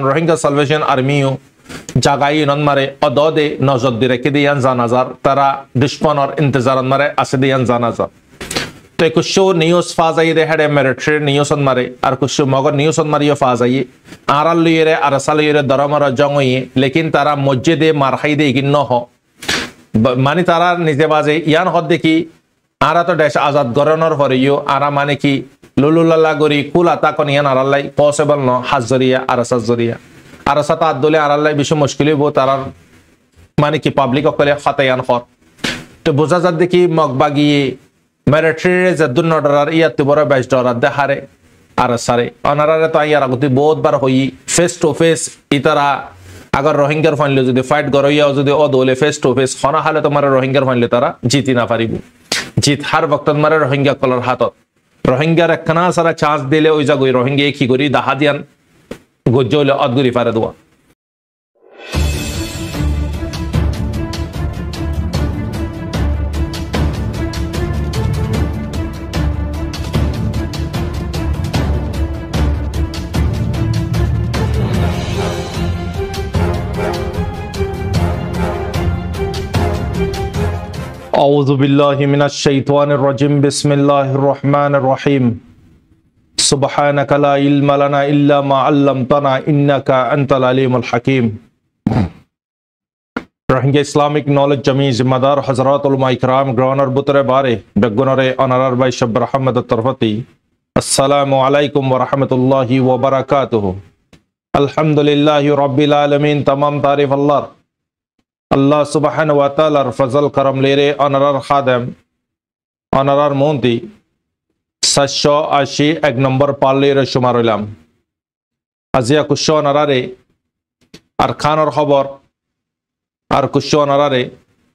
Rohingya salvation আর্মিও জাগাই নন মারে অদদে নজর দি রেখে দিয়ান জানাজার তারা দুশ্মনর ইন্তজার মারে আসে দিয়ান জানাজার তো কুশো নিউজ ফাজাই রে হেডে মিলিটারি নিউজ মারে আর কুশো মগর নিউজ মারিও ফাজাই আরাল লইরে আরসাল লইরে দরমর জঙ্গই লেকিন তারা মসজিদে মারহাই দে ইগিন ন হ মানে তারা নিজে বাজে ইয়ান হদ দেখি আরা তো দেশ আজাদ গরনর পরেও আরা মানে কি লুলুল্লাহ গরি কুল আতা কনিয়ান আরাল্লাই পসিবল ন হাজরিয়া আরসাজ জরিয়া আরসাত আদলে আরাল্লাই বেশি মুশকিল হইব তারার মানে কি পাবলিক অকলে খাতায়ান হর তো বোঝা যাত দেখি মগবাগিয়ে মিলিটারি জদ্দুন অর্ডার ইয়াতে বড় বেস্ট অর্ডার দে হারে আরসারে অনারারে তো ইয়ার আগতে বহুত বার হই ফেস টু ফেস ইতারা अगर रोहिंग्यार फाइनल যদি ফাইট গরইয়া যদি অদলে ফেস টু ফেস খনা হালে তোমার রোহিঙ্গার ফাইনলে তারা জিতি না পারিব জিত হার বক্ত মারে রোহিঙ্গা কলর হাতত রোহিঙ্গার একখানা সারা চান্স দিলে ওই জাগই রোহিঙ্গা কি করি দাহা দিয়ান গজ্জলে অদগুরি পারে দোয়া أعوذ بالله من الشيطان الرجيم بسم الله الرحمن الرحيم سبحانك لا علم لنا إلا ما علمتنا إنك أنت العليم الحكيم রোহিঙ্গা ইসলামিক নলেজ জমি জিম্মাদার হযরত উলামা ইকরাম গ্রহণের বুতরে বারে বেগুনরে অনারার ভাই শব্র আহমদ তরফতি আসসালামু আলাইকুম ওয়া রাহমাতুল্লাহি ওয়া বারাকাতুহু আলহামদুলিল্লাহি রাব্বিল আলামিন तमाम तारीफ अल्लाह আল্লাহ সুবহানাহু ওয়া তাআলার ফজল করম লেরে অনারার খাদেম অনারার মন্ত্রী 780 এক নম্বর পাল্লের শুমার হইলাম আজিয়া কুশো অনারারে আর খানর খবর আর কুশো অনারারে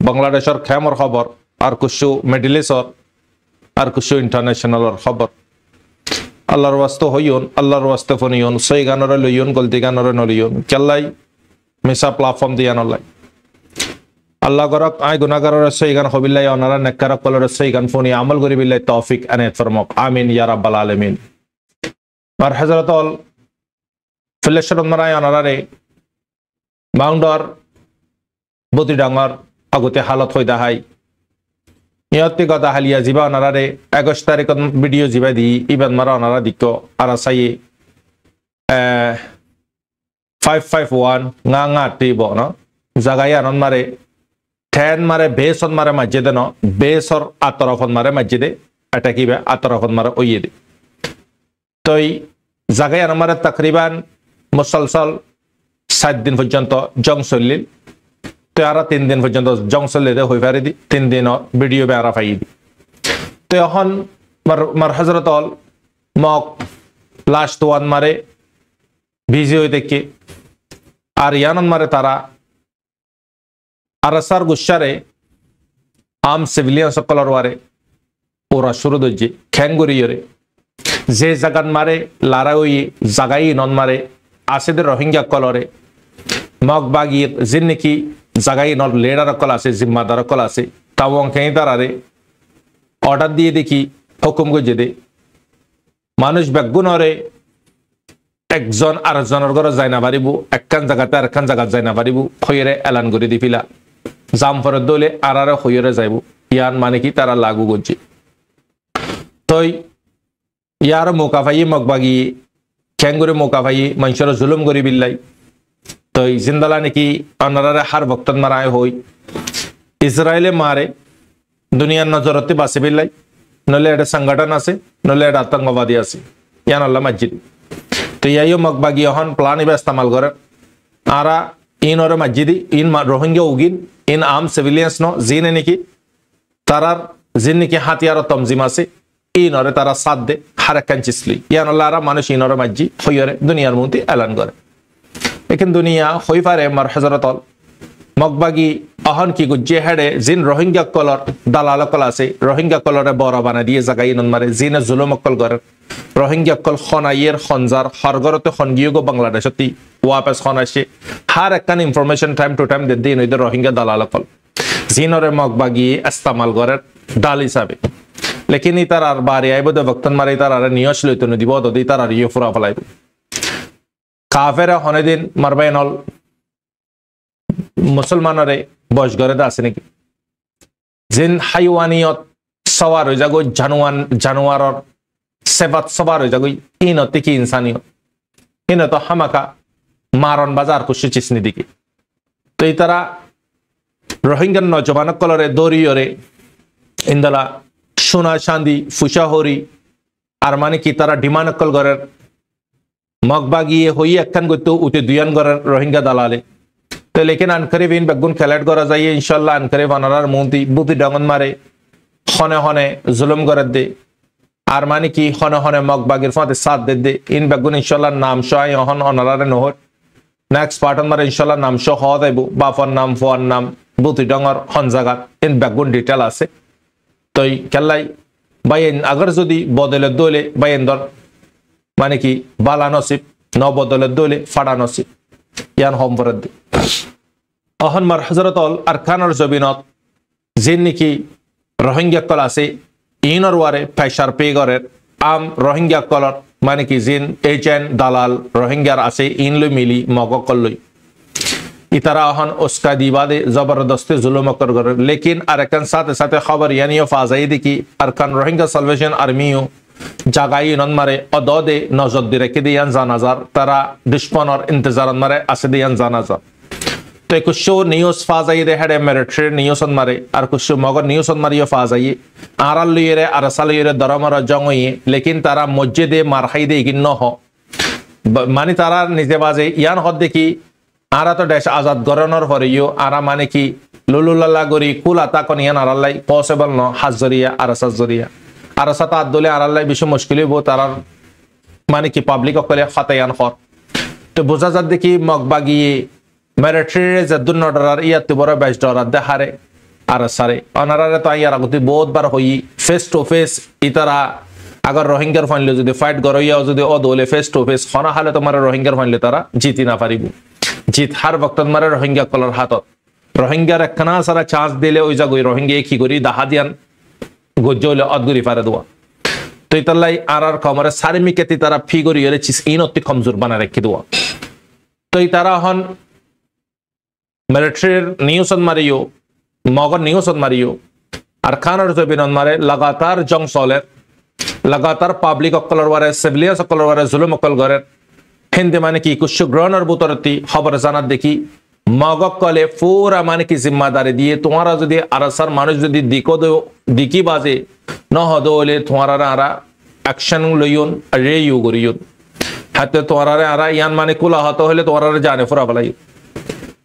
বাংলাদেশের খেমর খবর আর কুশো মিডল-ইস্টর আর কুশো ইন্টারন্যাশনালর খবর আল্লাহর ওয়াস্তে হইয়ন আল্লাহর ওয়াস্তে ফনিয়ন সই গানরে লইয়ন গলতি গানরে নলিয়ন কেল্লাই মিসা প্ল্যাটফর্ম দিয়া নলাই আল্লাহ গরক আই গুনাহগারের সইগান হবিল্লাহ অনারা নেককার কলর সইগান ফোনি আমল করি বিল্লাহ তৌফিক আনাত ফরমাক আমিন ইয়া রাব্বাল আলামিন মার হযরতুল ফিলেশর মারায় অনারারে মাউন্ডর বদি ডাঙ্গার আগতে হালত হই দাহাই ইয়াতি কথা হালিয়া জিবা অনারারে 21 তারিখ ভিডিও জিবা দি ইবান মারা অনারা দিকো আরাসাই 551 nga টিবো না জাগায়া নন মারে ঠেন মারে বেসন মারে মসজিদে ন বেসর আতরফন মারে মসজিদে এটা কি আতরফন মারে ওইয়ে দে তো জায়গায় আমার তকরিবান মুসলসল 7 দিন পর্যন্ত জং চলিল তো আর 3 দিন পর্যন্ত জং চলিলে হয়ে পারে দি 3 দিন ভিডিও বে আর পাই দি তো এখন মার হযরতুল মক লাস্ট ওয়ান মারে বিজি হই দেখি আর ইয়ানন মারে তারা আরসার গুসারে আম সিভিলিয়ান সকলর ওয়ারে ওরা শুরু দজ্জি খ্যাঙ্গুরিয়রে যে জাগান মারে লারা ওই জাগাই নন মারে আসেদের রোহিঙ্গা কলরে মগ বাগির জিন নাকি জাগাই নর লেডার কল আছে জিম্মাদার কল আছে তাও অঙ্কেই তারারে অর্ডার দিয়ে দেখি হুকুম গজে দে মানুষ বেগুনরে একজন আরেকজনের ঘরে যাই না পারিব একখান জায়গাতে আরেকখান জায়গা যাই না পারিব খৈরে এলান করে দি ফিলা জামফরের দলে আরারে খৈরে যাইব ইয়ান মানে কি তারা লাগু করছে তই ইয়ার মোকাফাই মগবাগি খ্যাঙ্গুরে মোকাফাই মানুষের জুলুম করি বিল্লাই তই জিন্দালা নাকি অনারারে হার ভক্তন মারায় হই ইসরায়েলে মারে দুনিয়ার নজরতে বাসে বিল্লাই নলে এটা সংগঠন আছে নলে এটা আতঙ্কবাদী আছে ইয়ান আল্লাহ মসজিদ তো ইয়াইও মগবাগি এখন প্লান ইবা ইস্তেমাল করে আরা ইন ওর মসজিদি ইন রোহিঙ্গা উগিন ইন আম সিভিলিয়ান্স ন জিনে নাকি তারার জিন নাকি হাতিয়ার তমজিম আছে ইন ওরে তারা সাথ দে হারাকান চিসলি ইয়ান আল্লাহ আরা মানুষ ইন ওর মসজি হইরে দুনিয়ার মধ্যে এলান করে লেকিন দুনিয়া হই পারে মার হযরতুল মগবাগি অহন কি গুজে হেডে জিন রোহিঙ্গা কলর দালাল কল আছে রোহিঙ্গা কলরে বড় বানা দিয়ে জায়গা ইন মারে জিনে জুলুম কল করে রোহিঙ্গা কল খনাইয়ের খনজার হরগরতে খনগিয়োগো বাংলাদেশতি ওয়াপস খনাইছে হার একখান ইনফরমেশন টাইম টু টাইম দে দিন ওইদের রোহিঙ্গা দালাল কল জিনরে মগবাগি ইস্তেমাল করে ডাল হিসাবে লেকিন ইতার আর বাড়ি আইব দে বক্তন মারে ইতার আর নিয়স লইতো নদিব দদি তার আর ইয়ে ফুরা ফলাইব কাফেরা হনেদিন মারবাইনল মুসলমানরে বয়স গড়ে আছে নাকি জিন হাইওয়ানিয়ত সওয়ার হয়ে যাগো জানুয়ারর সেবাত সবার হয়ে যাগো ইনতে কি ইনসানিয়ত ইনত হামাকা মারণ বাজার কুশি চিসনি দিকে তো এই তারা রোহিঙ্গার নজবান কলরে দরিয়রে ইন্দলা সোনা চাঁদি ফুসাহরি আর মানে কি তারা ডিমান্ড কল গড়ের মগবা গিয়ে হই একখান করতে উঠে দুয়ান গড়ের রোহিঙ্গা দালালে তো লেকিন আনকারে বিন বেগুন খেলাট করা যায় ইনশাল্লাহ আনকারে বানার মন্ত্রী বুতি ডঙ্গন মারে হনে হনে জুলুম গড়ের দে আর মানে কি হনে হনে মগবাগির ফাঁতে সাথ দে ইন বেগুন ইনশাল্লাহ নাম সহ হন অনারারে নহর নেক্সট পার্টন মারে ইনশাল্লাহ নাম সহ হওয়া দেব বাফর নাম ফোয়ার নাম বুতি ডঙ্গর হন জাগাত ইন বেগুন ডিটেল আছে তো খেলাই বাইন আগর যদি বদলের দলে বাইন দর মানে কি বালা নসিব ন বদলের দলে ফাড়া নসিব ইয়ান হম ফরত দে অহন মার হজরতল আরকানর জবিনত যিন নাকি রোহিঙ্গা কল আছে ইনর ওয়ারে ফেসার পেগরের আম রোহিঙ্গা কলর মানে কি জিন এজেন্ট দালাল রোহিঙ্গার আছে ইনলই মিলি মগকলই ইতারা অহন উস্কা দিবাদে জবরদস্তি জুলুম করে লেকিন আরেকন সাথে সাথে খবর ইয়ানিও ফাজাই দেখি আরকান রোহিঙ্গা সালভেশন আর্মিও জাগাই নন মারে অদদে নজর দি রেখে দিয়ান জানাজার তারা দুশ্মনর ইন্তজারন মারে আছে দিয়ান জানাজার তো কুশো নিউজ ফাজাই দে হেডে মিলিটারি নিউজ মারে আর কুশো মগর নিউজ মারিও ফাজাই আরাল লইরে আরসাল লইরে দরমর জঙ্গই লেকিন তারা মসজিদে মারহাই দে গিন্ন হ মানে তারা নিজে বাজে ইয়ান হদ দেখি আরা তো দেশ আজাদ গরনর হরিও আরা মানে কি লুলুল্লাহ গরি কুলা তাকন ইয়ান আরাল্লাই পসিবল ন হাজরিয়া আরসাজ জরিয়া আরসা তা দলে আরাল্লাই বিশ্ব মুশকিল বো তারার মানে কি পাবলিক অকলে খাতায়ান হর তো বোঝা যাত দেখি মগবাগিয়ে মিলিটারি জদ্দুন নডরার ইয়াতে বড় বেশ ডরার দেহারে আর সারে অনারারে তো ইয়ার আগতে বহুত বার হই ফেস টু ফেস ইতারা আগার রোহিঙ্গার ফাইনলে যদি ফাইট গরইয়াও যদি ও দলে ফেস টু ফেস হনা হালে তোমার রোহিঙ্গার ফাইনলে তারা জিতি না পারিব জিত হার বক্ত মারে রোহিঙ্গা কলর হাতত রোহিঙ্গার একখানা সারা চান্স দিলে ওই জাগই রোহিঙ্গা কি করি দাহা দিয়ান গজ্জলে অদগুরি পারে দেওয়া তো ইতাল্লাই আর কমরে সারিমিকেতি তারা ফি করি এর চিস ইনতি কমজোর বানা রেখে দেওয়া তো তারা হন মিলিটারির নিউজ মারিও মগর নিউজ মারিও আর খানের জবিন মারে লাগাতার জং চলের লাগাতার পাবলিক অকলর ওয়ারে সিভিলিয়ান অকলর ওয়ারে জুলুম অকল গরের হিন্দে মানে কি কুশ গ্রহণের বুতরতি খবর জানার দেখি মগক কলে পুরা মানে কি জিম্মাদারি দিয়ে তোমারা যদি আরসার মানুষ যদি দিকি বাজে নহদ হলে তোমারা আরা অ্যাকশন লইউন রেইউ করিউন হাতে তোমারা আরা ইয়ান মানে কুলা হত হলে তোমারা জানে ফুরা বলাই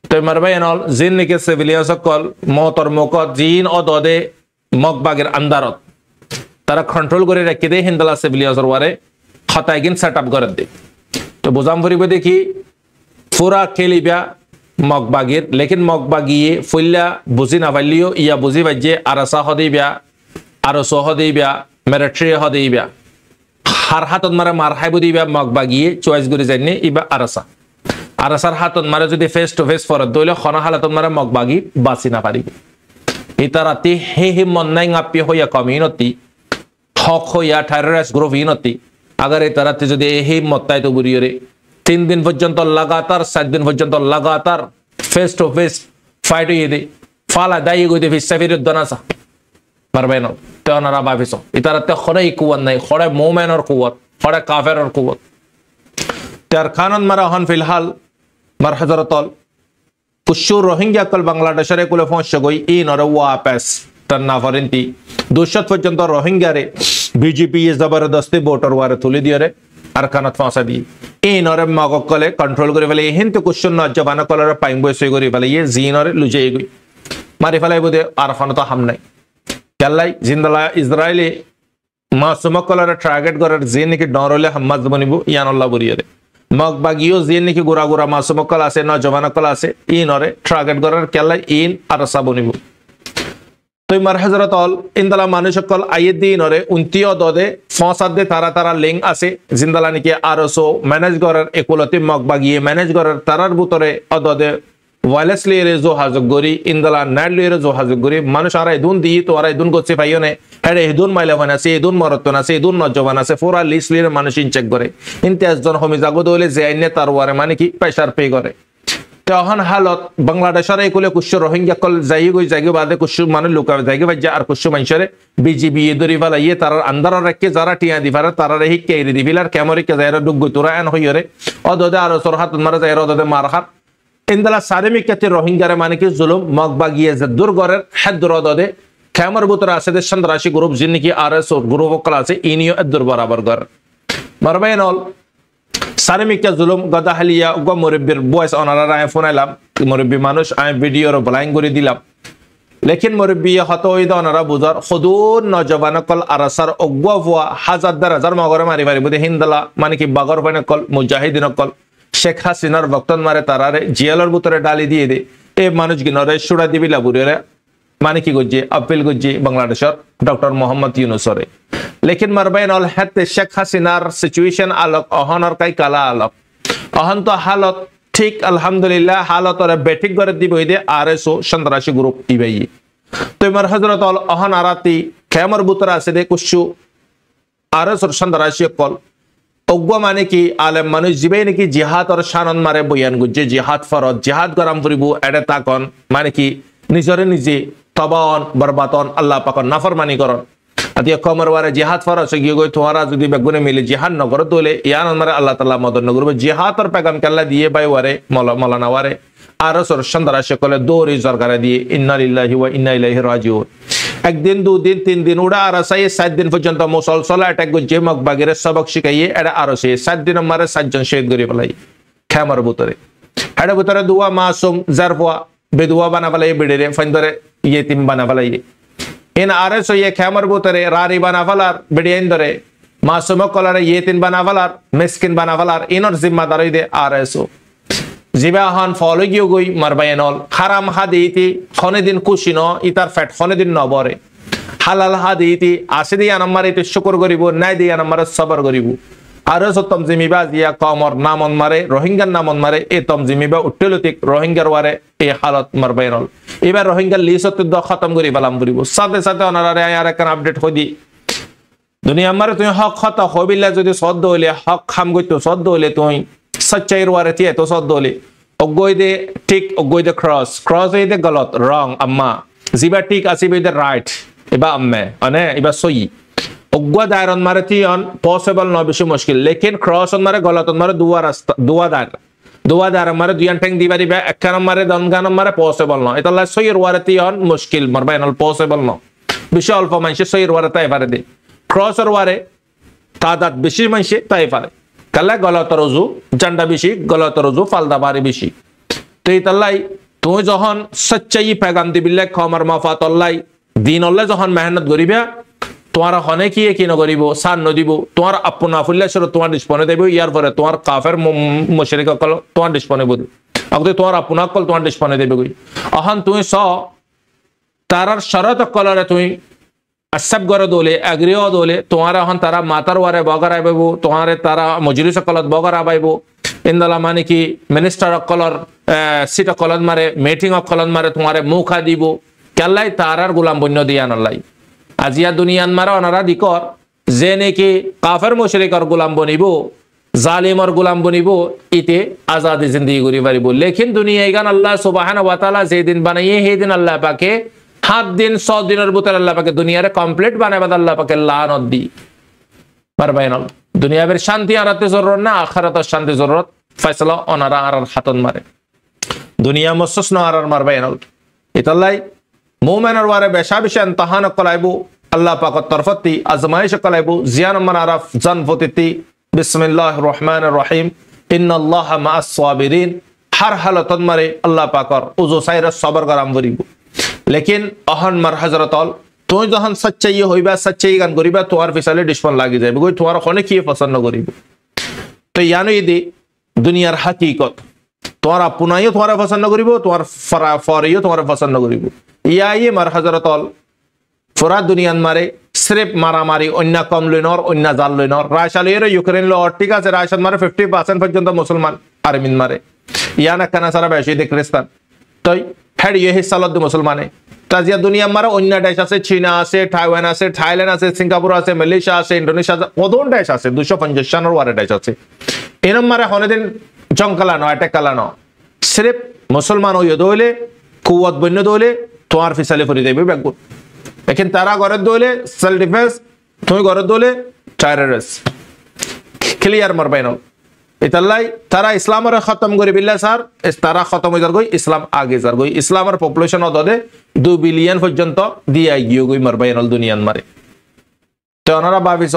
তো মারবাই এনল জিন নিকে সিভিলিয়ান সকল মতর মুকত জিন ও দদে মগবাগের আন্দারত তারা কন্ট্রোল করে রেখে দেয় হিন্দলা সিভিলিয়ানসর ওয়ারে খতাইগিন সেট আপ করে দেয় তো বোঝাম ফুরিব দেখি ফুরা খেলিবা মগবাগির লেকিন মগবাগিয়ে ফুল্লা বুঝি না পারলিও ইয়া বুঝি বাজে আরসা হদিবা আরসো হদিবা মিলিটারি হদিবা হার হাতত মারে মার হাইব দিবা মগবাগিয়ে চয়েস করে যায়নি ইবা আরসা আরসার হাতত মারে যদি ফেস টু ফেস ফরত দইলে খনা হালাতত মারে মগবাগি বাঁচি না পারিব ইতারাতি হে মন্নাই আপি হইয়া কমিউনিটি হক হইয়া টেররিস্ট গ্রুপ ইনতি আগার ইতারাতি যদি এই মত্তাই তো বুড়িয়ে 3 দিন পর্যন্ত লাগাতার 7 দিন পর্যন্ত লাগাতার ফেস টু ফেস ফাইট হয়ে দে ফালা দায়ী গইতে ফিসা ফিরত দনাসা পারবে না তো ওনারা ভাবিস ইতারাতে খড়াই কুয়াত নাই খড়াই মোমেনের কুয়াত খড়াই কাফেরের কুয়াত তার খানন মারা হন ফিলহাল মার হযরতল কুশু রোহিঙ্গা কল বাংলাদেশের কুলে পৌঁছে গই ইনরে ওয়াপাস তন্না ফরিন্তি 200 পর্যন্ত রোহিঙ্গারে বিজেপি জবরদস্তি ভোটার ওয়ারে তুলে দিয়ে রে আর কানত ফাঁসা দিয়ে ইনরে মগকলে কন্ট্রোল করে ফেলে হিন্দু কুশন নজবান কলরে পাইম বসে করে ফেলে ইয়ে জিনরে লুজে গই মারি ফেলাই বুদে আর খান তো হাম নাই কেলাই জিন্দালা ইসরায়েলি মাসুম কলরে টার্গেট করার জিন নাকি ডরলে হাম্মাজ বনিব ইয়ানুল্লাহ বরিয়ে রে মগবাগিও জিন নাকি গোরা গোরা মাসুম কল আছে নজবান কল আছে ইনরে টার্গেট করার কেলাই ইন আর সাবনিব তুই মার হযরতল ইনদালা মানুষ সকল আইদিনরে 29 দদে ফসাদে তারা লিঙ্ক আছে জিন্দালা নাকি আরসো ম্যানেজ করার একলতি মগবাগিয়ে ম্যানেজ করার তারার ভিতরে অদদে ওয়াইলেস লিয়ে যোগাযোগ করি ইন্দলা নেট লিয়ে যোগাযোগ করি মানুষ আর এদুন দিয়ে তো আর এদুন করছে পাইও নে হ্যাঁ এদুন মাইলাবান আছে এদুন মরতন আছে এদুন নজবান আছে পুরা লিস্ট লিয়ে মানুষ ইনচেক করে কিন্তু একজন হমি জাগো দলে যে আইনে তার ওয়ারে মানে কি পয়সার পে করে তখন হালত বাংলাদেশের এইগুলো কুশু রোহিঙ্গা কল যাই গই জায়গা বাদে কুশু মানুষ লুকা জায়গা বাজ্যা আর কুশু মানুষের বিজিবি ধরি ফেলা ইয়ে তার আন্দার রেখে যারা টিয়া দি পারে তারা হিকে এরি দি ফিলার ক্যামরিকে যাই ডুগ্গু তোরা এন হইরে অদদে আর সরহাত মারা যাই অদদে মারহার ইন্দলা সারেমি কেতে রোহিঙ্গারে মানে কি জুলুম মগবা গিয়ে যে দুর্গরের হেদ্দুর অদদে ক্যামর বুতরা আছে দেশ সন্ত্রাসী গ্রুপ যিনি কি আর এস গ্রুপ কল আছে ইনিও এদ্দুর বরাবর গর মারবাইনল সারেমিকা জুলুম গদাহালিয়া উগ মুরব্বির বয়স অনারা আয় ফোনাইলাম মুরব্বী মানুষ আয় ভিডিওর ব্লাইং করে দিলাম লেকিন মুরব্বী হত ওইদা অনারা বুঝার সদুর নজবানকল আরাসার অগুয়া ফুয়া হাজার দেড় হাজার মগরে মারি মারি বুধে হিন্দলা মানে কি বাগর ফাইনকল মুজাহিদিনকল শেখ হাসিনার বক্তন মারে তারারে জিয়ালর ভিতরে ডালি দিয়ে দে এই মানুষ গিনরে সুরা দিবিলা বুড়িরে মানে কি গজ্জে আপিল গজ্জে বাংলাদেশের ডক্টর মোহাম্মদ ইউনুসরে লেকিন মারবাইন অল হাতে শেখ হাসিনার সিচুয়েশন আলোক অহনর কাই কালা আলোক অহন তো হালত ঠিক আলহামদুলিল্লাহ হালতরে বেঠিক করে দিব দে আরএসও সন্ত্রাসী গ্রুপ ইবাই তো মার হযরত অল অহন আরাতি খেমর বুতরা আছে দে কুশু আরএসও সন্ত্রাসী কল অজ্ঞা মানে কি আলেম মানুষ জিবাই নাকি জিহাদ আর শানন মারে বয়ান গুজে জিহাদ ফরজ জিহাদ গরম করিব এডে তাকন মানে কি নিজরে নিজে তবান বরবাতন আল্লাহ পাকন নাফরমানি করন আতিয়া কমর ওয়ারে জিহাদ ফরজ গিয়ে গই তোরা যদি বেগুনে মিলে জিহাদ নগর তোলে ইয়ান মারে আল্লাহ তাআলা মদন নগরবে জিহাদ আর পেগাম কাল্লা দিয়ে বাই ওয়ারে মৌলানা ওয়ারে আর সর সন্ত্রাসী কলে দৌড়ি সরকারে দিয়ে ইন্না লিল্লাহি ওয়া ইন্না ইলাইহি রাজিউন একদিন দুদিন তিন দিন উড়া আর সাই 7 দিন পর্যন্ত মুসলসল অ্যাটাক গজে মগবাগিরে সবক শিখাইয়ে এটা আর সে 7 দিন মারে 7 জন শহীদ করে ফেলাই খেমার ভিতরে এটা ভিতরে দুয়া মাসুম জারফা বেদুয়া বানা ফেলাই বিড়ে ফাইন্দরে ইয়েতিম বানা ফেলাই ইন আর সে খেমার ভিতরে রারি বানা ফেলার বিড়িয়েন ধরে মাসুম কলারে ইয়েতিম বানা ফেলার মিসকিন বানা ফেলার ইনর জিম্মাদার দে আর এসো জিবাহান ফলো গিয়ে গই মারবায়নল হারাম হাদিতি খনে দিন কুশিন ইতার ফ্যাট খনে দিন নবরে হালাল হাদিতি আসে দিয়ে নাম্বার এতে শুকর করিব নাই দিয়ে নাম্বার সবর করিব আর সত্যম জিমিবা জিয়া কমর নামন মারে রোহিঙ্গার নামন মারে এ তম জিমিবা উঠলতিক রোহিঙ্গার ওয়ারে এ হালত মারবায়নল এবার রোহিঙ্গার লিস্ট খতম করি বালাম করিব সাথে সাথে অনারে আর একটা আপডেট হই দি দুনিয়া মারে তুই হক খত হবিল্লা যদি সদ্দ হইলে হক খাম গইতো সদ্দ হইলে তুই सच्चाईर वारे थी तो सद दोले अगोई दे ठीक अगोई दे क्रॉस ए दे गलत रॉन्ग अम्मा जिबा ठीक आसीबे दे राइट इबा अम्मे अने इबा सोई अगवा दायरन मारे थी अन पॉसिबल न बेशी मुश्किल लेकिन क्रॉस अन मारे गलत अन मारे दुआ दार मारे दुयान टेंग दिबारी बे एकन मारे दनगान मारे पॉसिबल न इतला सोईर वारे थी अन मुश्किल मरबायनल पॉसिबल न बेशी अल्प मानसे सोईर वारे ताई पारे दे क्रॉसर वारे तादात बेशी मानसे ताई पारे कल्ला गलत रजू झंडा बेशी गलत रजू फालदा बारी बेशी तो इतल्लाई तू जहन सच्चाई पैगाम दिबिल्ले खमर माफातल्लाई दिन अल्लाह जहन मेहनत करिबा तुम्हारा हने की न करिब सार न दिबो तुम्हार अपना फुल्ला सर तुम्हार डिस्पने देबो यार परे तुम्हार काफिर मुशरिक कल तुम्हार डिस्पने बोल अगदे तुम्हार अपना कल तुम्हार डिस्पने देबो गई अहन तू स तारार शरत कलरे तू सब गरो दोले एग्रियो दोले तुम्हारा हन तारा मातर वारे बगर आबो तुम्हारे तारा मजलिस कलत बगर आबाइबो इंदला माने की मिनिस्टर कलर सीट कलत मारे मीटिंग कलत मारे तुम्हारे मुखा दिबो केल्लाई तारार गुलाम बन्य दियान अल्लाई आजिया दुनियान मारा अनारा दिकर जे नेकी काफिर मुशरिकर गुलाम बनिबो जालिमर गुलाम बनिबो इते आजादी जिंदगी गुरी पारिबो लेकिन दुनिया इगान अल्लाह सुब्हानाहु व तआला जे दिन बनाइए हे दिन अल्लाह पाके 7 दिन 100 दिनर भीतर अल्लाह पाके दुनिया रे कंप्लीट बानाय बाद अल्लाह पाके लानत दी मारबायनल दुनिया बेर शांति आराते जरूरत ना आखिरत शांति जरूरत फैसला अनारा आरार हातन मारे दुनिया मसस न आरार मारबायनल इतल्लाई मोमेनर वारे बेशा बिशा इम्तिहान कलाइबो अल्लाह पाक तरफती आजमाइश कलाइबो जियान मन आरफ जन फतिती बिस्मिल्लाहिर रहमानिर रहीम इन्नल्लाह मअस साबिरीन हर हालतन मारे अल्लाह पाकर उजो साइर सबर गराम करिबो लेकिन अहन मर हजरतल तुम जहन सच्चाई होइबा सच्चाई गान करिबा तुम्हार फिसाले डिस्पन लागि जाइबो कोई तुम्हार खने की पसंद न करिबो तो यानो इदि दुनियार हकीकत तुम्हार अपनाइयो तुम्हारा पसंद न करिबो तुम्हार फरियो तुम्हारा पसंद न करिबो या ये मर हजरतल फुरा दुनियान मारे सिर्फ मारामारी अन्य कम लइनर अन्य जाल लइनर राशिया लइरो यूक्रेन लो ठीक আছে রাশিয়ান মারে 50% পর্যন্ত মুসলমান আর্মিন মারে ইয়ানা কানা সারা বেশি দে খ্রিস্টান তই হেডি হিসালত মুসলমানে তাজিয়া দুনিয়া মারা অন্য দেশ আছে চীনা আছে টাইওয়ান আছে থাইল্যান্ড আছে সিঙ্গাপুর আছে মালয়েশিয়া আছে ইন্দোনেশিয়া আছে কদন দেশ আছে 250 জনের ওয়ারে দেশ আছে এরম মারে হনেদিন জঙ্কালানো অ্যাটাক কালানো সির্ফ মুসলমান হইয়া দইলে কুয়াত বন্য দইলে তোমার ফিসালে ফরি দেবে ব্যাগুন এখন তারা ঘরের দইলে সেলফ ডিফেন্স তুমি ঘরের দইলে টেররিস্ট ক্লিয়ার মারবাইন ইতাল্লাই তারা ইসলামের খতম করে বিল্লা স্যার তারা খতম হয়ে যার গই ইসলাম আগে যার গই ইসলামের পপুলেশন অদে 2 বিলিয়ন পর্যন্ত দিয়ে গিয়ে গই মারবাইন দুনিয়ান মারে তো ওনারা ভাবিস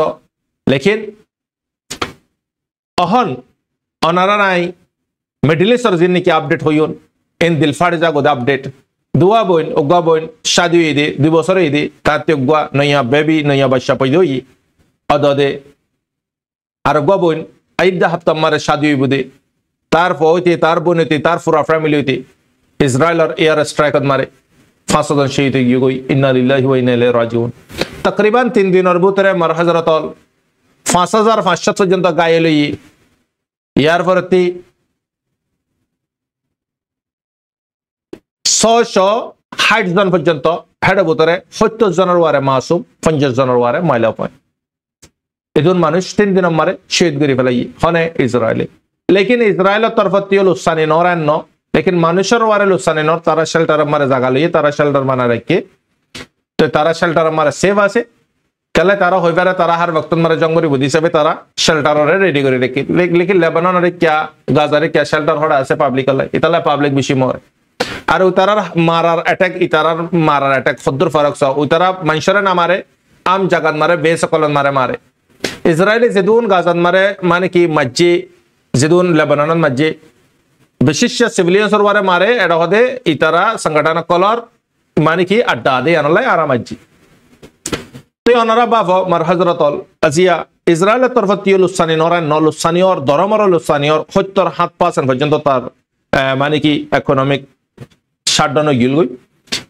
লেকিন অহন ওনারা নাই মিডল ইস্টর জিন্নি কি আপডেট হইন ইন দিল ফাড়ে যাগো আপডেট দুয়া বইন ওগা বইন শাদি ইদি 2 বছর ইদি তাতে ওগা নয়া বেবি নয়া বাচ্চা পয়দই অদে আর ওগা বইন আইদা হাপ্তা মারে শাদি হইবুদে তার ফইতে তার বনেতে তার পুরা ফ্যামিলি হইতে ইসরায়েলের এয়ার স্ট্রাইক মারে 500 জন শহীদ হয়ে গই ইন্না লিল্লাহি ওয়া ইন্না ইলাইহি রাজিউন তকরিবান 3 দিনের ভিতরে মার হযরতল 5500 পর্যন্ত গায়ে লই ইয়ার পরতি 660 জন পর্যন্ত হেডে ভিতরে 70 জনের ওয়ারে মাসুম 50 জনের ওয়ারে মাইলা পয় এজন মানুষ 3 দিন মারে শহীদ করে ফেলাই হনে ইসরায়েলে লেকিন ইসরায়েলের তরফতিও লুসানি নরান ন লেকিন মানুষের ওয়ারে লুসানি নর তারা শেল্টার মারে জায়গা লইয়ে তারা শেল্টার মানা রাখে তো তারা শেল্টার মারে সেভ আছে তাহলে তারা হইবারে তারা হার বক্তন মারে জঙ্গলি বুদ্ধি হিসাবে তারা শেল্টারে রেডি করে রেখে লেকিন লেবাননের ক্যা গাজারে ক্যা শেল্টার হড়া আছে পাবলিক আল্লাহ ইতালা পাবলিক বেশি মরে আর উতারার মারার অ্যাটাক ইতারার মারার অ্যাটাক খদ্দুর ফারাক সহ উতারা মানুষের না মারে আম জাগাত মারে বেসকলন মারে ইসরায়েলি যেদুন গাজাত মারে মানে কি মজ্জে যেদুন লেবানন মজ্জে বিশিষ্ট সিভিলিয়ানসর ওয়ারে মারে এটা হদে ইতারা সংগঠন কলর মানে কি আড্ডা দে আনলাই আরামাজ্জি তো অনারা বাবা মার হযরতল আজিয়া ইসরায়েলের তরফতি লুসানি নরা নলুসানি অর দরমর লুসানি অর 77% পর্যন্ত তার মানে কি ইকোনমিক শাটডাউন গিল গই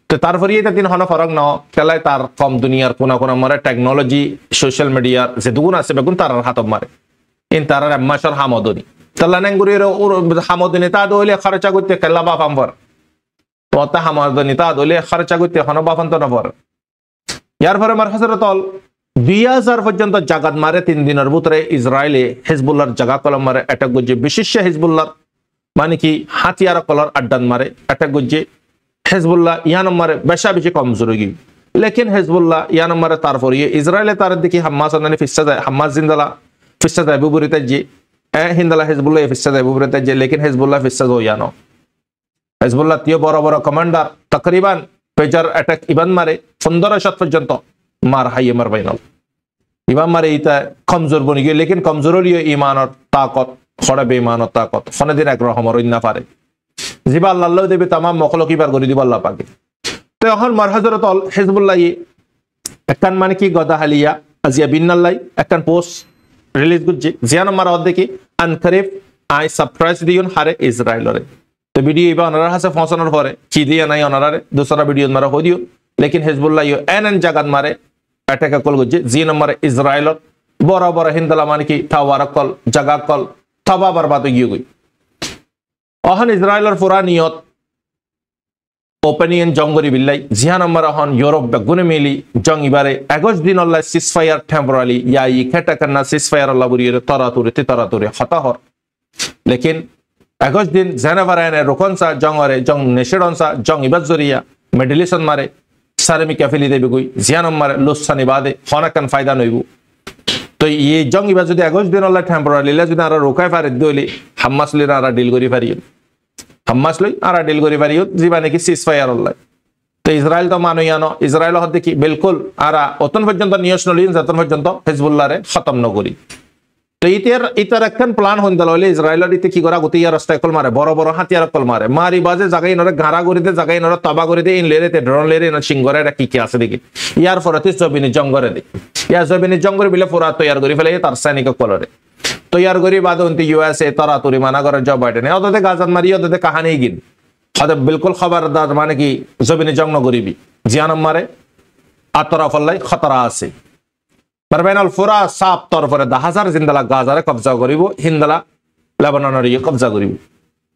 তো তারপরে এটা তিন হন ফরক ন তেলাই তার কম দুনিয়ার কোনা কোনা মারে টেকনোলজি সোশ্যাল মিডিয়া যে দুগুণ আছে বেগুন তার হাত মারে ইন তার মাসর হামদনি তাল্লা নেঙ্গুরির হামদনি তা দইলে খরচা করতে কেলা বাপাম পর তো হামদনি তা দইলে খরচা করতে হন বাপান্ত ন পর ইয়ার পরে মার হযরতল 2000 পর্যন্ত জাগাত মারে 3 দিনের ভিতরে ইসরায়েলে হিজবুল্লাহর জায়গা কলম মারে অ্যাটাক গজে বিশিষ্ট হিজবুল্লাহ মানে কি হাতিয়ার কলর আড্ডান মারে অ্যাটাক গজে হিজবুল্লাহ ইয়ান মারে বেশি কমজোর হয়ে গই লেকিন হিজবুল্লাহ ইয়ান মারে তারপরে ইসরায়েলে তার দিকে হামাস আনানি ফিসা যায় হামাস জিন্দালা ফিসা যায় বুবুরিতে জি হিন্দালা হিজবুল্লাহ ফিসা যায় বুবুরিতে জি লেকিন হিজবুল্লাহ ফিসা যায় ইয়ানো হিজবুল্লাহ তিও বড় বড় কমান্ডার তকরিবান পেজার অ্যাটাক ইবান মারে 1500 পর্যন্ত মার হাইয়ে মার বাইনাল ইবান মারে ইতা কমজোর বনি গিয়ে লেকিন কমজোর হলিও ইমানর তাকত খড়া বেঈমানর তাকত ফনেদিন এক রকমের ইন্না পারে জিবা আল্লাহ দেবে তাম মখলক ইবার করে দিব আল্লাহ পাকে তো এখন মার হযরতল হিজবুল্লাহ একখান মানে কি গদা হালিয়া আজিয়া বিন্নাল্লাই একখান পোস্ট রিলিজ করছে জিয়ান মারা দেখি আনকারিফ আই সারপ্রাইজ দিউন হারে ইসরায়েলরে তো ভিডিও ইবা ওনার হাসে ফসনের পরে কি দিয়ে নাই ওনারে দুসরা ভিডিও মারা হই দিও লেকিন হিজবুল্লাহ এন জাগাত মারে অ্যাটাক কল করছে জি নম্বর ইসরায়েলত বড় বড় হিন্দালা মানে কি থাওয়ার কল জাগা কল থবা বরবাদ গিয়ে গই অহন ইসরায়েলের পুরা নিয়ত ওপেনিয়ন জঙ্গরি বিল্লাই জিয়া নম্বর অহন ইউরোপ বেগুনে মিলি জং ইবারে 21 দিন আল্লাহ সিসফায়ার টেম্পোরারি ইয়াই খেটা করনা সিসফায়ার আল্লাহ বুরিয়ে তরাতুরে হতাহর লেকিন 21 দিন জেনেভারায়নে রোকনসা জংরে জং নেশেডনসা জং ইবাদ জরিয়া মেডিলিসন মারে সারেমি ক্যাফেলি দেবে গই জিয়া নম্বর লুসানি বাদে হনাকান ফায়দা নইবু তো এই জং ইবাদ যদি 21 দিন আল্লাহ টেম্পোরারি লে যদি আর রোকায় পারে দইলে হামাস লিরা আর ডিল করি পারি হামাস লই আর ডিল করি পারি জিবা নাকি সিসফায়ার আল্লাহ তো ইসরায়েল তো মানুয়ানো ইসরায়েল হতে কি বিলকুল আর অতন পর্যন্ত নিয়স নলিন যতন পর্যন্ত হিজবুল্লাহরে খতম নগরি তো ইতার একখান প্ল্যান হইন্দল হইলে ইসরায়েলের ইতে কি করা গতি ইয়ার রাস্তায় কল মারে বড় বড় হাতিয়ার কল মারে মারি বাজে জাগাই নরে ঘাড়া গরিতে জাগাই নরে তবা গরিতে ইন লেরেতে ড্রোন লেরে না সিংগরে এটা কি আছে দেখি ইয়ার ফরতে জবিনি জঙ্গরে দে ইয়া জবিনি জঙ্গরে বিলে পুরা তৈয়ার করি ফেলে তার সৈনিক কলরে তৈয়ার করি বাদ উনতি ইউএসএ তরাতুরি মানা করে জব বাইডেন ওদতে গাজান মারি ওদতে কাহানি গিন হদে বিলকুল খবরদার মানে কি জবিনি জং নগরিবি জিয়ানম মারে আতরাফল্লাই খতরা আছে মারবেনাল ফুরা সাপ তরফরে 10,000 জিন্দালা গাজারে কবজা করিব হিন্দালা লেবাননের কবজা করিব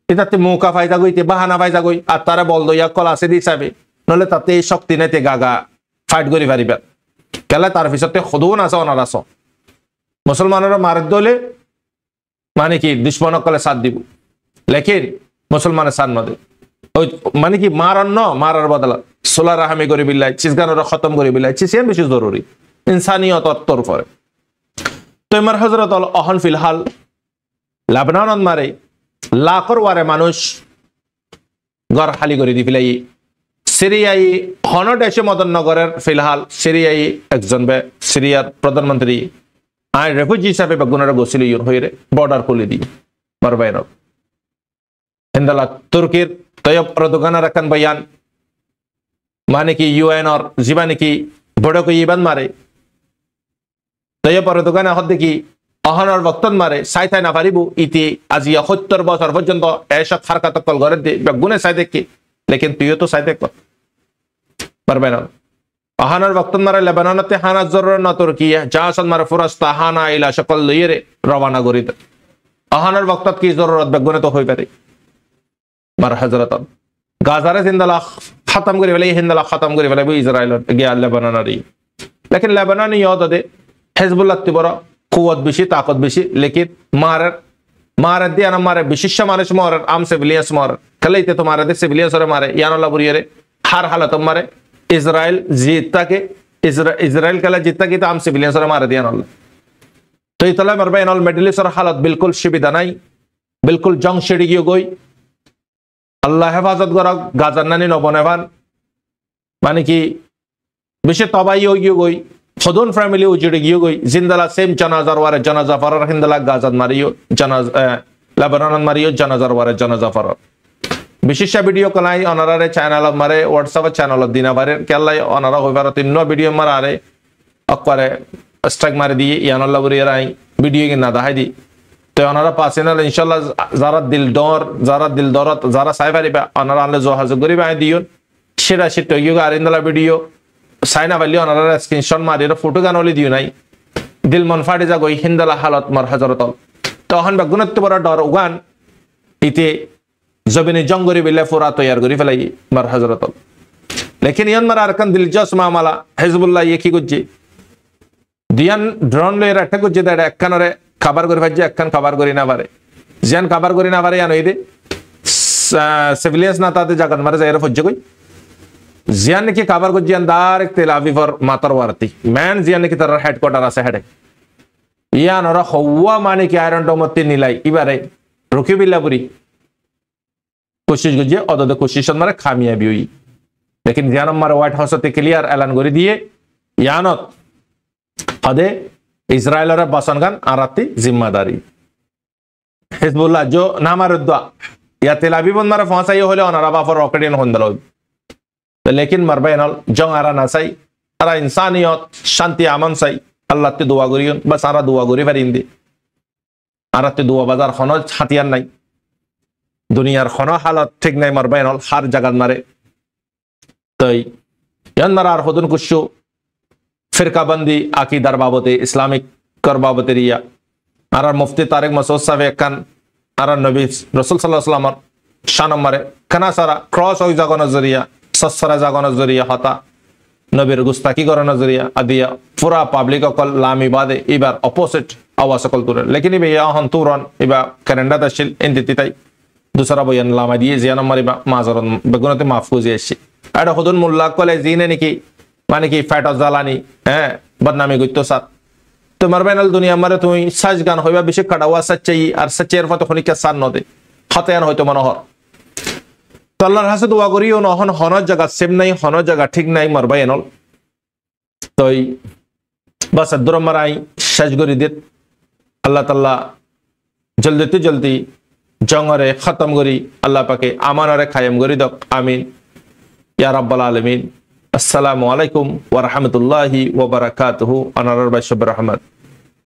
এটাতে মৌকা ফায়দা গইতে বাহানা ফায়দা গই আর তারা বল দইয়া কল আছে হিসাবে নলে তাতে শক্তি নাইতে গাগা ফাইট করি পারিবা কেলা তার পিছতে সদুন আছে অনার আস মুসলমানেরা মার দলে মানে কি দুশ্মন কলে সাথ দিব লেকিন মুসলমানের সাথ নদে ওই মানে কি মারার বদলা সোলা রাহামি করে বিল্লাই চিজগানোরা খতম করে বিল্লাই চিসিয়ান বেশি জরুরি ইনসানিয়ত তরফরে তো এমার হজরত অহন ফিলহাল লেবানন মারে লাখর ওয়ারে মানুষ ঘর খালি করে দি ফেলাই সিরিয়াই হন দেশে মদননগরের ফিলহাল সিরিয়াই একজন সিরিয়ার প্রধানমন্ত্রী আই রেফিউজি হিসাবে বেগুনারা গছিল ইউর হয়ে বর্ডার খুলে দি মারবাইন হিন্দালা তুর্কির তৈব প্রদোকানার একখান বয়ান মানে কি ইউএন আর জীবা নাকি বড় ইবান মারে তৈব প্রদোকানা হদ দেখি অহনর বক্তন মারে সাইথাই না পারিব ইতি আজি ৭০ বছর পর্যন্ত এসব হারকাত কল ঘরে দে বেগুনে সাই দেখি লেকিন তুইও তো সাই দেখ পারবে না অহনর বক্তন মারে লেবাননতে হানা জরুর না তুর্কি জাহাজ মারে ফুরাস্তা হানা ইলা সকল লইরে রওনা করি অহনর বক্তত কি জরুরত বেগুনে তো হই পারে মার হযরত গাজারে জিন্দালা খতম করে ফেলে হিন্দালা খতম করে ফেলে ইসরায়েল গিয়া লেবাননারি লেকিন লেবাননি ইয়াদ দে হিজবুল্লাহ তিবরা কুওয়াত বেশি তাকত বেশি লেকিন মারে দিয়ে না মারে বিশিষ্ট মানুষ মারে আম সিভিলিয়ান্স মারে কলেইতে তো মারে দে সিভিলিয়ান্স রে মারে ইয়ানল্লাহ বুরিয়ে হার হালত মারে ইসরায়েল জিততাকে ইসরায়েল কলে জিততাকে তো আম সিভিলিয়ান্স রে মারে দিয়ানল্লাহ তো ইতলা মারবাইনল মিডল ইস্টের হালত বিলকুল সুবিধা নাই বিলকুল জং ছেড়ে গিয়ে গই আল্লাহ হেফাজত করক গাজার নানি নবনেভান মানে কি বেশি তবাই গিয়ে গই সদন ফ্যামিলি উজড়ে গিয়ে গই জিন্দালা সেম জানাজার ওয়ারে জানাজা ফরার হিন্দালা গাজাত মারিও জানাজ লেবানন মারিও জানাজার ওয়ারে জানাজা ফরার বিশেষ ভিডিও কলাই অনারারে চ্যানেল মারে হোয়াটসঅ্যাপ চ্যানেল দিনা বারে কেলাই অনারা হইবার তিন্ন ভিডিও মারে অকরে স্ট্রাইক মারি দিয়ে ইয়ানল্লাহ বুরিয়ে রাই ভিডিও কি না দেখাই দি তো ওনারা পাশে না ইনশাল্লাহ যারা দিল দরত যারা চাই পারিবা ওনারা আনলে যোগাযোগ করিবা দিও সেটা সে তৈরি আর ইন্দলা ভিডিও চাই না পারলে ওনারা স্ক্রিনশট মারি ফটো গানলি দিও নাই দিল মন ফাটি যা গই হিন্দালা হালত মার হজরতল তখন বা গুণত্ব বড় ডর উগান ইতে জবিনে জঙ্গরি বিলে ফুরা তৈয়ার করি ফেলাই মার হজরতল লেকিন ইয়ান মার আরকান দিলজস মামালা হিজবুল্লাহ ইয়ে কি করছে দিয়ান ড্রোন লয়ে একটা করছে এটা একখানরে খাবার করে ভাজ্যে একখান খাবার করি না পারে জিয়ান খাবার করি না পারে ইয়ান হইদে সিভিলিয়ান্স না তাতে জাগাত মারে যাই ফজ্জে কই জিয়ান নাকি খাবার করে জিয়ান ডাইরেক্ট তেল আবিফর মাতার ওয়ারতি ম্যান জিয়ান নাকি তার হেডকোয়ার্টার আছে হেডে ইয়ান ওরা হওয়া মানে কি আয়রন ডমতে নিলাই এবারে রুকি বিল্লাপুরি কোশিশ গজিয়ে অদদ কোশিশ মারে খামিয়াবি হই লেকিন জিয়ান মারে হোয়াইট হাউসতে ক্লিয়ার এলান করে দিয়ে ইয়ানত হদে ইসরায়েলের বাসনগান আরাতি জিম্মাদারি হিজবুল্লাহ जो नामारुद्दा या तेल अबीब मारे फांसाई होले ओनारा बाफर रॉकेटियन होंदलो लेकिन मरबाइनल जंग आरा नासाई आरा इंसानियत शांति अमन साई अल्लाह ते दुआ करियन बस आरा दुआ करि पारिंदे आरा ते दुआ बाजार खनो हाथियार নাই दुनियार खनो हालत ठीक নাই मरबाइनल हर जगत मारे तई यान मारा আর হদুন কুশু फिरकाबंदी आकीदार बाबते इस्लामिक कर बाबते रिया आर मुफ्ती तारिक मसूद साहब एकन आर नबी रसूल सल्लल्लाहु अलैहि वसल्लम शान मारे कना सारा क्रॉस हो जागो नजरिया ससरा जागो नजरिया हता नबीर गुस्ताखी करो नजरिया अदिया पूरा पब्लिक कल लामी बादे इबार अपोजिट आवाज कल तुरे लेकिन इबे या हन तुरन इबा कनेडा दशिल एंटिटी दूसरा बयान लामा दिए जियान मारिबा माजरन बेगुनते माफूज येशी आडा खुदुन मुल्ला कले जिने निकी মানে কি ফ্যাট জ্বালানি হ্যাঁ বদনামি গইতো সাত তোমার বেনাল দুনিয়া মারে তুমি সাজ গান হইবা বেশি কাটাওয়া সচ্চাই আর সচ্চের ফটো খনিকা সান নদে হাতেয়ান হয়তো মনোহর তো আল্লাহর কাছে দোয়া করিও নহন হন জায়গা সেম নাই হন জায়গা ঠিক নাই মারবা এনল তই বাস দূর মারাই সাজ করি দিত আল্লাহ তাআলা জলদি জলদি জঙ্গরে খতম করি আল্লাহ পাকে আমানরে কায়েম করি দক আমিন ইয়া রাব্বাল আলামিন আসসালামু আলাইকুম ওয়া রাহমাতুল্লাহি ওয়া বারাকাতুহু আনার বাইশ রহমান